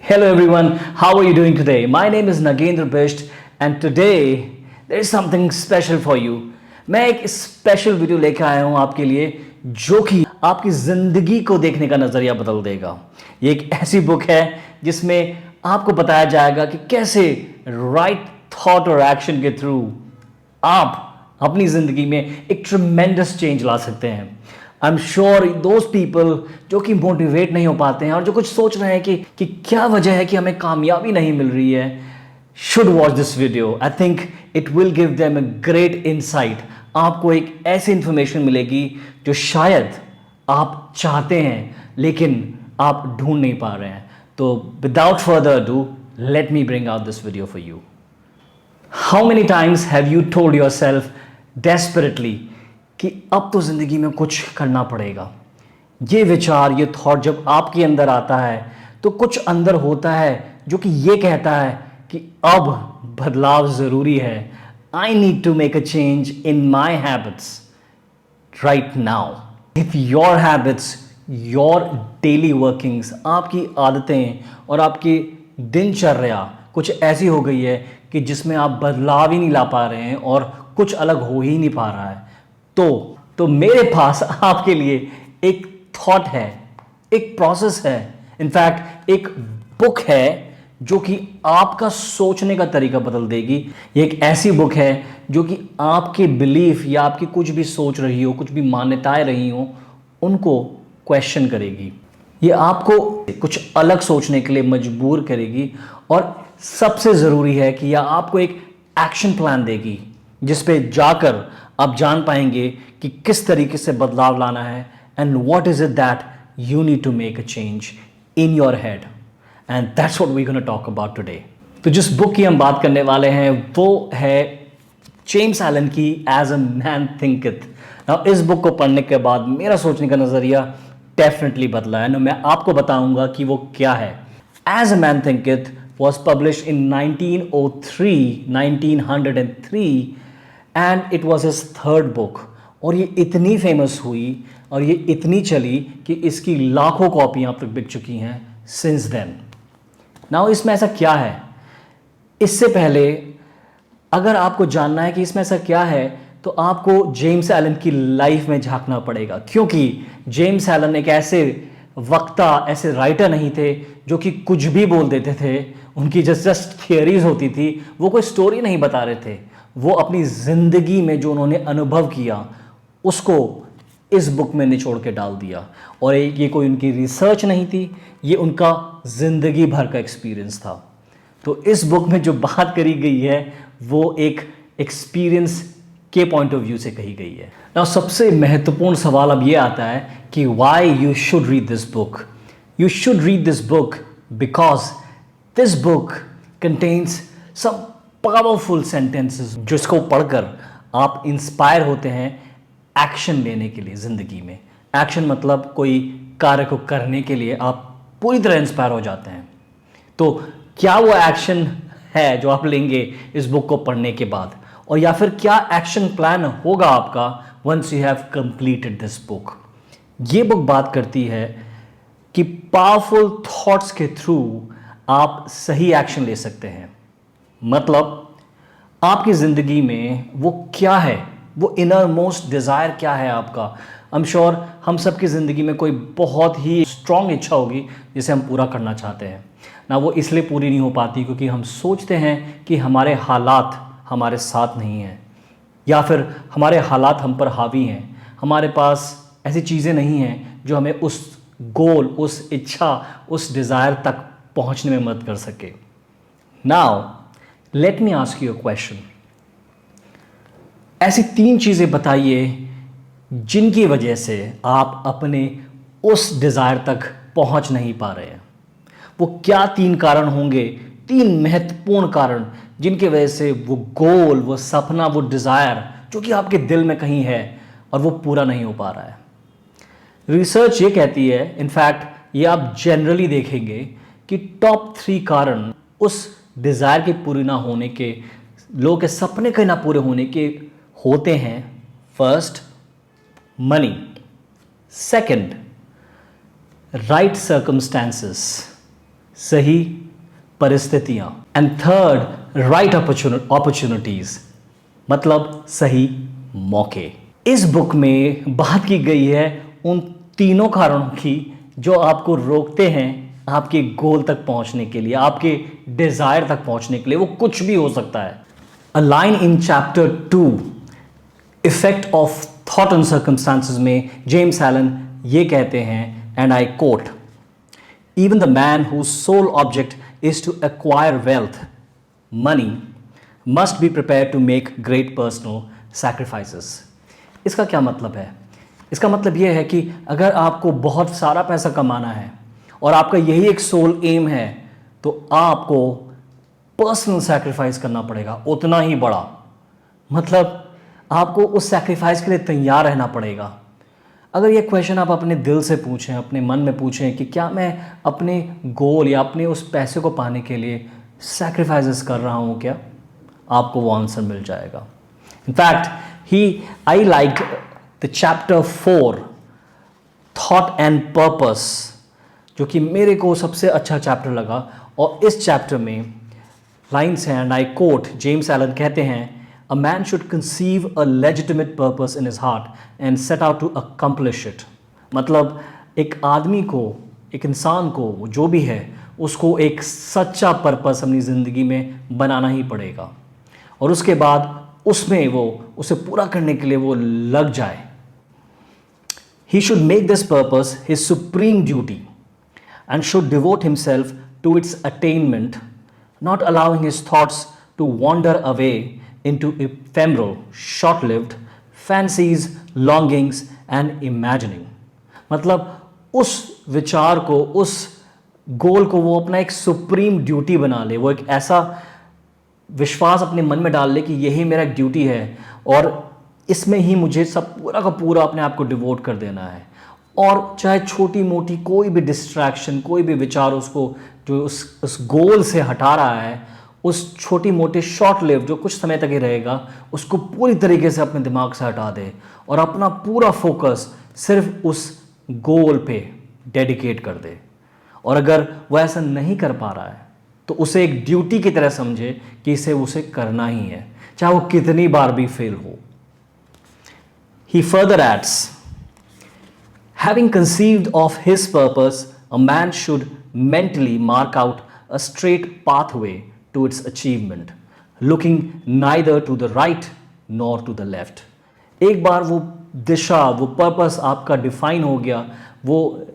Hello everyone, how are you doing today? My name is Nagendra Bisht and today there is something special for you. मैं एक special video लेकर आया हूं आपके लिए जो कि आपकी ज़िंदगी को देखने का नज़रिया बदल देगा। ये एक ऐसी बुक है जिसमें आपको बताया जाएगा कि कैसे राइट थॉट और एक्शन के थ्रू आप अपनी ज़िंदगी में एक ट्रमेंडस चेंज ला सकते हैं। I am sure those people जो कि मोटिवेट नहीं हो पाते हैं और जो कुछ सोच रहे हैं कि क्या वजह है कि हमें कामयाबी नहीं मिल रही है, should watch this video. I think it will give them a great insight. आपको एक ऐसी इंफॉर्मेशन मिलेगी जो शायद आप चाहते हैं लेकिन आप ढूंढ नहीं पा रहे हैं। तो without further do, let me bring out this video for you. How many times have you told your self desperately कि अब तो ज़िंदगी में कुछ करना पड़ेगा। ये विचार, ये थॉट जब आपके अंदर आता है तो कुछ अंदर होता है जो कि ये कहता है कि अब बदलाव ज़रूरी है। I need to make a change in my habits right now. If your habits, your daily workings, आपकी आदतें और आपकी दिनचर्या कुछ ऐसी हो गई है कि जिसमें आप बदलाव ही नहीं ला पा रहे हैं और कुछ अलग हो ही नहीं पा रहा है, तो मेरे पास आपके लिए एक थॉट है, एक प्रोसेस है, इनफैक्ट एक बुक है जो कि आपका सोचने का तरीका बदल देगी। ये एक ऐसी बुक है जो कि आपके बिलीफ या आपकी कुछ भी सोच रही हो, कुछ भी मान्यताएं रही हो, उनको क्वेश्चन करेगी। ये आपको कुछ अलग सोचने के लिए मजबूर करेगी और सबसे ज़रूरी है कि यह आपको एक एक्शन प्लान देगी जिस पे जाकर आप जान पाएंगे कि किस तरीके से बदलाव लाना है and what is it that you need to make a change in your head, and that's what we gonna talk about today. तो जिस बुक की हम बात करने वाले हैं वो है जेम्स एलन की एज अ मैन थिंकeth। नाउ इस बुक को पढ़ने के बाद मेरा सोचने का नज़रिया डेफिनेटली बदला है। मैं आपको बताऊंगा कि वो क्या है। एज अ मैन थिंकeth was published in 1903 and it was his third book। और ये इतनी फेमस हुई और ये इतनी चली कि इसकी लाखों कॉपियाँ अब तक बिक चुकी हैं since then। नाउ इसमें ऐसा क्या है, इससे पहले अगर आपको जानना है कि इसमें ऐसा क्या है तो आपको जेम्स एलन की लाइफ में झांकना पड़ेगा, क्योंकि जेम्स एलन एक ऐसे वक्ता, ऐसे राइटर नहीं थे जो कि कुछ भी बोल देते थे। उनकी जस्ट थियरीज होती थी, वो कोई स्टोरी नहीं बता रहे थे। वो अपनी ज़िंदगी में जो उन्होंने अनुभव किया उसको इस बुक में निचोड़ के डाल दिया। और ये कोई उनकी रिसर्च नहीं थी, ये उनका ज़िंदगी भर का एक्सपीरियंस था। तो इस बुक में जो बात करी गई है वो एक एक्सपीरियंस के पॉइंट ऑफ व्यू से कही गई है। ना सबसे महत्वपूर्ण सवाल अब ये आता है कि why you should read this book. You should read this book because this book contains some powerful sentences जिसको पढ़कर आप इंस्पायर होते हैं एक्शन लेने के लिए ज़िंदगी में। एक्शन मतलब कोई कार्य को करने के लिए आप पूरी तरह इंस्पायर हो जाते हैं। तो क्या वो एक्शन है जो आप लेंगे इस बुक को पढ़ने के बाद, और या फिर क्या एक्शन प्लान होगा आपका once you have completed this book. ये बुक बात करती है कि पावरफुल थॉट्स के थ्रू आप सही एक्शन ले सकते हैं। मतलब आपकी ज़िंदगी में वो क्या है, वो इनर मोस्ट डिज़ायर क्या है आपका। आई एम श्योर हम सबकी ज़िंदगी में कोई बहुत ही स्ट्रॉन्ग इच्छा होगी जिसे हम पूरा करना चाहते हैं ना। वो इसलिए पूरी नहीं हो पाती क्योंकि हम सोचते हैं कि हमारे हालात हमारे साथ नहीं हैं, या फिर हमारे हालात हम पर हावी हैं, हमारे पास ऐसी चीज़ें नहीं हैं जो हमें उस गोल, उस इच्छा, उस डिज़ायर तक पहुंचने में मदद कर सके। Now let me ask you a question. ऐसी 3 चीज़ें बताइए जिनकी वजह से आप अपने उस डिज़ायर तक पहुंच नहीं पा रहे हैं। वो क्या 3 कारण होंगे, 3 महत्वपूर्ण कारण जिनकी वजह से वो गोल, वो सपना, वो डिज़ायर जो कि आपके दिल में कहीं है और वो पूरा नहीं हो पा रहा है। रिसर्च ये कहती है, इनफैक्ट ये आप जनरली देखेंगे कि टॉप 3 कारण उस डिज़ायर के पूरी ना होने के, लोगों के सपने के ना पूरे होने के होते हैं। First, money. Second, right circumstances. सही परिस्थितियां। एंड थर्ड, राइट अपॉर्चुनिटीज, मतलब सही मौके। इस बुक में बात की गई है उन तीनों कारणों की जो आपको रोकते हैं आपके गोल तक पहुंचने के लिए, आपके डिजायर तक पहुंचने के लिए। वो कुछ भी हो सकता है। A line in chapter 2 effect of thought and circumstances में जेम्स एलन ये कहते हैं, and I quote, even the man whose sole object is to acquire wealth, money, must be prepared to make great personal sacrifices. इसका क्या मतलब है? इसका मतलब यह है कि अगर आपको बहुत सारा पैसा कमाना है और आपका यही एक सोल एम है, तो आपको पर्सनल सैक्रिफाइस करना पड़ेगा, उतना ही बड़ा। मतलब आपको उस सैक्रिफाइस के लिए तैयार रहना पड़ेगा। अगर ये क्वेश्चन आप अपने दिल से पूछें, अपने मन में पूछें कि क्या मैं अपने गोल या अपने उस पैसे को पाने के लिए सैक्रिफाइसेस कर रहा हूँ क्या, आपको वो आंसर मिल जाएगा। In fact I like the chapter 4 thought and purpose, जो कि मेरे को सबसे अच्छा चैप्टर लगा। और इस चैप्टर में लाइन्स हैं, and I quote, James Allen कहते हैं, A man should conceive a legitimate purpose in his heart and set out to accomplish it. मतलब एक आदमी को, एक इंसान को, जो भी है, उसको एक सच्चा पर्पस अपनी ज़िंदगी में बनाना ही पड़ेगा और उसके बाद उसमें वो उसे पूरा करने के लिए वो लग जाए। He should make this purpose his supreme duty and should devote himself to its attainment, not allowing his thoughts to wander away into ephemeral, short-lived fancies, longings and imagining. मतलब उस विचार को, उस गोल को वो अपना एक सुप्रीम ड्यूटी बना ले, वो एक ऐसा विश्वास अपने मन में डाल ले कि यही मेरा एक ड्यूटी है और इसमें ही मुझे सब पूरा का पूरा अपने आप को डिवोट कर देना है। और चाहे छोटी मोटी कोई भी डिस्ट्रैक्शन, कोई भी विचार उसको जो उस गोल से हटा रहा है, उस छोटी मोटी शॉर्ट लिव जो कुछ समय तक ही रहेगा, उसको पूरी तरीके से अपने दिमाग से हटा दे और अपना पूरा फोकस सिर्फ उस गोल पे डेडिकेट कर दे। और अगर वो ऐसा नहीं कर पा रहा है तो उसे एक ड्यूटी की तरह समझे कि इसे उसे करना ही है, चाहे वो कितनी बार भी फेल हो। He further adds, having conceived of his purpose, a man should mentally mark out a straight pathway to its achievement, looking neither to the right nor to the left. एक बार वो दिशा, वो पर्पस आपका define हो गया, वो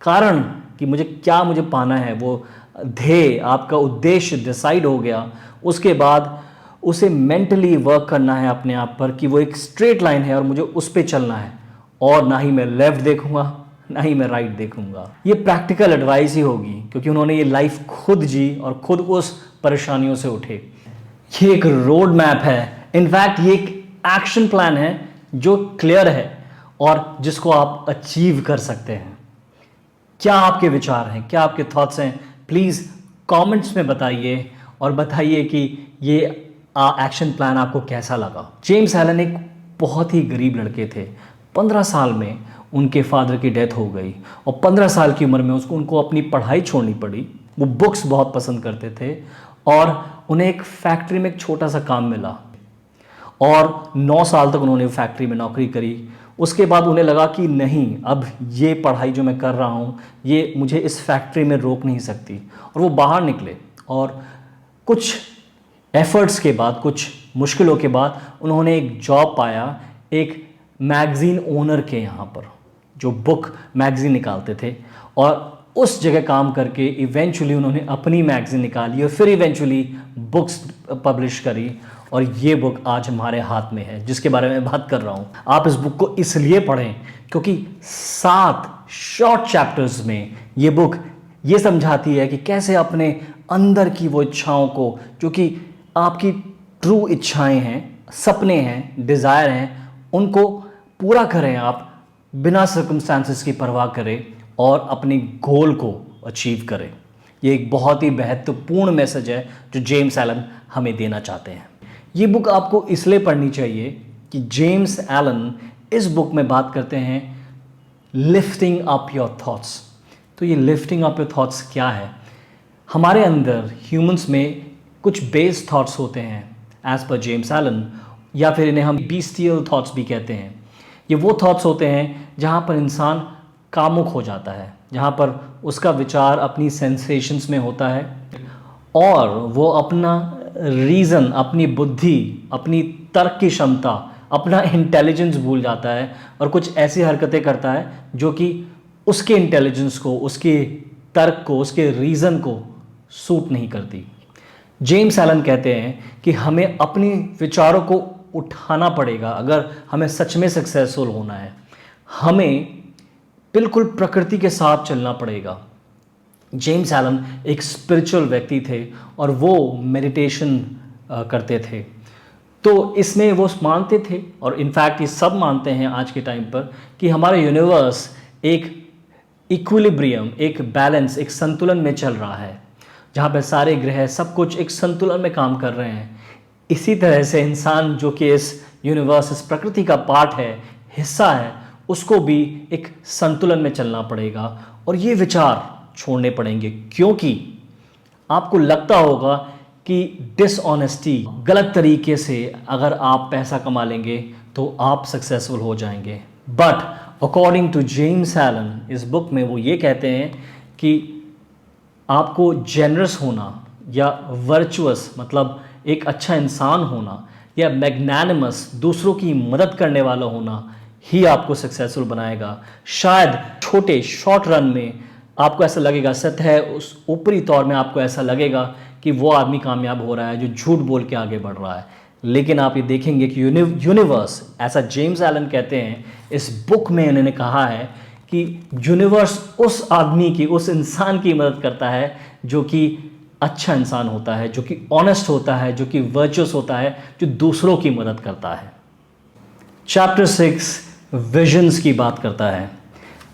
कारण कि मुझे पाना है, वो ध्येय, आपका उद्देश्य डिसाइड हो गया, उसके बाद उसे मेंटली वर्क करना है अपने आप पर कि वो एक स्ट्रेट लाइन है और मुझे उस पर चलना है और ना ही मैं लेफ्ट देखूंगा ना ही मैं राइट देखूंगा। ये प्रैक्टिकल एडवाइस ही होगी क्योंकि उन्होंने ये लाइफ खुद जी और खुद उस परेशानियों से उठे। ये एक रोड मैप है, इनफैक्ट ये एक एक्शन प्लान है जो क्लियर है और जिसको आप अचीव कर सकते हैं। क्या आपके विचार हैं, क्या आपके थॉट्स हैं, प्लीज़ कमेंट्स में बताइए और बताइए कि ये एक्शन प्लान आपको कैसा लगा। जेम्स एलन एक बहुत ही गरीब लड़के थे। 15 साल में उनके फादर की डेथ हो गई और 15 साल की उम्र में उनको अपनी पढ़ाई छोड़नी पड़ी। वो बुक्स बहुत पसंद करते थे और उन्हें एक फैक्ट्री में एक छोटा सा काम मिला और 9 साल तक उन्होंने फैक्ट्री में नौकरी करी। उसके बाद उन्हें लगा कि नहीं, अब ये पढ़ाई जो मैं कर रहा हूँ ये मुझे इस फैक्ट्री में रोक नहीं सकती, और वो बाहर निकले और कुछ एफर्ट्स के बाद, कुछ मुश्किलों के बाद उन्होंने एक जॉब पाया एक मैगज़ीन ओनर के यहाँ पर, जो बुक मैगज़ीन निकालते थे, और उस जगह काम करके इवेंचुअली उन्होंने अपनी मैगज़ीन निकाली और फिर इवेंचुअली बुक्स पब्लिश करी, और ये बुक आज हमारे हाथ में है जिसके बारे में बात कर रहा हूँ। आप इस बुक को इसलिए पढ़ें क्योंकि 7 शॉर्ट चैप्टर्स में ये बुक ये समझाती है कि कैसे अपने अंदर की वो इच्छाओं को, जो कि आपकी ट्रू इच्छाएं हैं, सपने हैं, डिज़ायर हैं, उनको पूरा करें आप बिना सर्कमस्टांसेस की परवाह करें और अपने गोल को अचीव करें। ये एक बहुत ही महत्वपूर्ण मैसेज है जो जेम्स एलन हमें देना चाहते हैं। ये बुक आपको इसलिए पढ़नी चाहिए कि जेम्स एलन इस बुक में बात करते हैं लिफ्टिंग अप योर थॉट्स। तो ये लिफ्टिंग अप योर थॉट्स क्या है? हमारे अंदर ह्यूमंस में कुछ बेस थॉट्स होते हैं एज पर जेम्स एलन, या फिर इन्हें हम बीस्टियल थॉट्स भी कहते हैं। ये वो थॉट्स होते हैं जहाँ पर इंसान कामुक हो जाता है, जहाँ पर उसका विचार अपनी सेंसेशंस में होता है और वो अपना रीज़न, अपनी बुद्धि, अपनी तर्क की क्षमता, अपना इंटेलिजेंस भूल जाता है और कुछ ऐसी हरकतें करता है जो कि उसके इंटेलिजेंस को, उसके तर्क को, उसके रीज़न को सूट नहीं करती। जेम्स एलन कहते हैं कि हमें अपने विचारों को उठाना पड़ेगा अगर हमें सच में सक्सेसफुल होना है। हमें बिल्कुल प्रकृति के साथ चलना पड़ेगा। जेम्स एलन एक स्पिरिचुअल व्यक्ति थे और वो मेडिटेशन करते थे। तो इसमें वो मानते थे, और इनफैक्ट ये सब मानते हैं आज के टाइम पर, कि हमारा यूनिवर्स एक इक्विलिब्रियम, एक बैलेंस, एक संतुलन में चल रहा है, जहाँ पर सारे ग्रह, सब कुछ एक संतुलन में काम कर रहे हैं। इसी तरह से इंसान जो कि इस यूनिवर्स, इस प्रकृति का पार्ट है, हिस्सा है, उसको भी एक संतुलन में चलना पड़ेगा और ये विचार छोड़ने पड़ेंगे। क्योंकि आपको लगता होगा कि डिसऑनेस्टी, गलत तरीके से अगर आप पैसा कमा लेंगे तो आप सक्सेसफुल हो जाएंगे। But according to James Allen, इस बुक में वो ये कहते हैं कि आपको जेनरस होना या वर्चुअस, मतलब एक अच्छा इंसान होना, या मैग्नानिमस, दूसरों की मदद करने वाला होना ही आपको सक्सेसफुल बनाएगा। शायद छोटे शॉर्ट रन में आपको ऐसा लगेगा, सतह उस ऊपरी तौर में आपको ऐसा लगेगा कि वो आदमी कामयाब हो रहा है जो झूठ बोल के आगे बढ़ रहा है, लेकिन आप ये देखेंगे कि यूनिवर्स, ऐसा जेम्स एलन कहते हैं, इस बुक में उन्होंने कहा है कि यूनिवर्स उस आदमी की, उस इंसान की मदद करता है जो कि अच्छा इंसान होता है, जो कि ऑनेस्ट होता है, जो कि वर्चुअस होता है, जो दूसरों की मदद करता है। चैप्टर 6 विजन्स की बात करता है।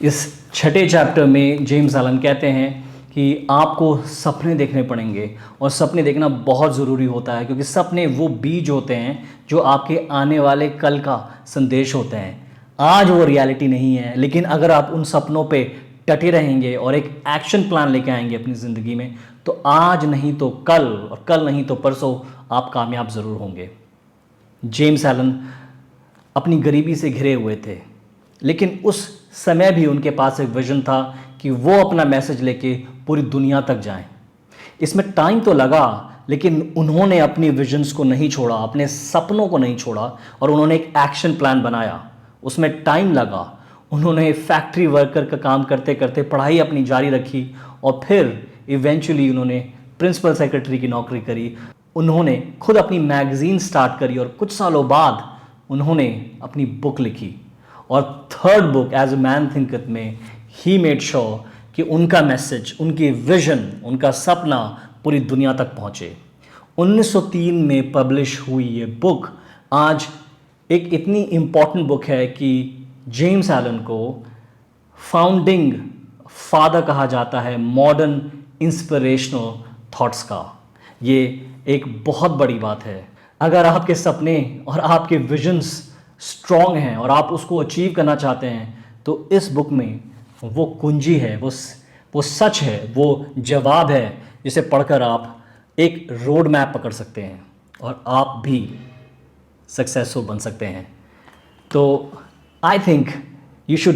इस छठे चैप्टर में जेम्स एलन कहते हैं कि आपको सपने देखने पड़ेंगे, और सपने देखना बहुत ज़रूरी होता है, क्योंकि सपने वो बीज होते हैं जो आपके आने वाले कल का संदेश होते हैं। आज वो रियलिटी नहीं है, लेकिन अगर आप उन सपनों पे डटे रहेंगे और एक एक्शन प्लान लेके आएंगे अपनी ज़िंदगी में, तो आज नहीं तो कल, और कल नहीं तो परसों आप कामयाब ज़रूर होंगे। जेम्स एलन अपनी गरीबी से घिरे हुए थे, लेकिन उस समय भी उनके पास एक विजन था कि वो अपना मैसेज लेके पूरी दुनिया तक जाएं। इसमें टाइम तो लगा, लेकिन उन्होंने अपनी विजन्स को नहीं छोड़ा, अपने सपनों को नहीं छोड़ा, और उन्होंने एक एक्शन प्लान बनाया। उसमें टाइम लगा। उन्होंने फैक्ट्री वर्कर का काम करते करते पढ़ाई अपनी जारी रखी, और फिर इवेंचुअली उन्होंने प्रिंसिपल सेक्रेटरी की नौकरी करी। उन्होंने खुद अपनी मैगज़ीन स्टार्ट करी, और कुछ सालों बाद उन्होंने अपनी बुक लिखी, और third book as a man thinketh में ही मेड श्योर कि उनका मैसेज, उनकी विजन, उनका सपना पूरी दुनिया तक पहुँचे। 1903 में पब्लिश हुई ये बुक आज एक इतनी इम्पॉर्टेंट बुक है कि जेम्स एलन को फाउंडिंग फादर कहा जाता है मॉडर्न इंस्पिरेशनल थॉट्स का। ये एक बहुत बड़ी बात है। अगर आपके सपने और आपके विजन्स स्ट्रॉन्ग हैं और आप उसको अचीव करना चाहते हैं, तो इस बुक में वो कुंजी है, वो सच है, वो जवाब है, जिसे पढ़कर आप एक रोड मैप पकड़ सकते हैं और आप भी सक्सेसफुल बन सकते हैं। तो I think you should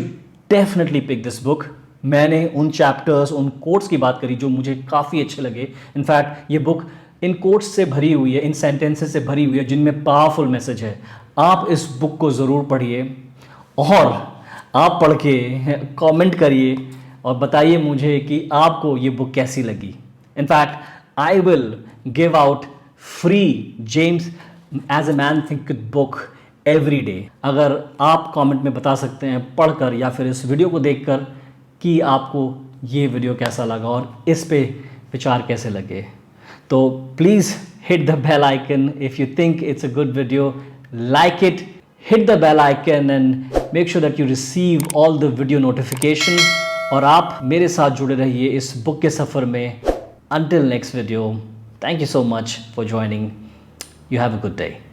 definitely pick this book. मैंने उन चैप्टर्स, उन कोट्स की बात करी जो मुझे काफ़ी अच्छे लगे। इनफैक्ट ये बुक इन कोट्स से भरी हुई है, इन सेंटेंसेस से भरी हुई है, जिनमें पावरफुल मैसेज है। आप इस बुक को ज़रूर पढ़िए, और आप पढ़ के कमेंट करिए और बताइए मुझे कि आपको ये बुक कैसी लगी। In fact I will give out free James as a man thinketh book every day. अगर आप कमेंट में बता सकते हैं पढ़कर या फिर इस वीडियो को देखकर कि आपको ये वीडियो कैसा लगा और इस पे विचार कैसे लगे, तो please hit the bell icon if you think it's a good video, like it, hit the bell icon and make sure that you receive all the video notification, और आप मेरे साथ जुड़े रहिए इस बुक के सफ़र में। Until next video, thank you so much for joining. You have a good day.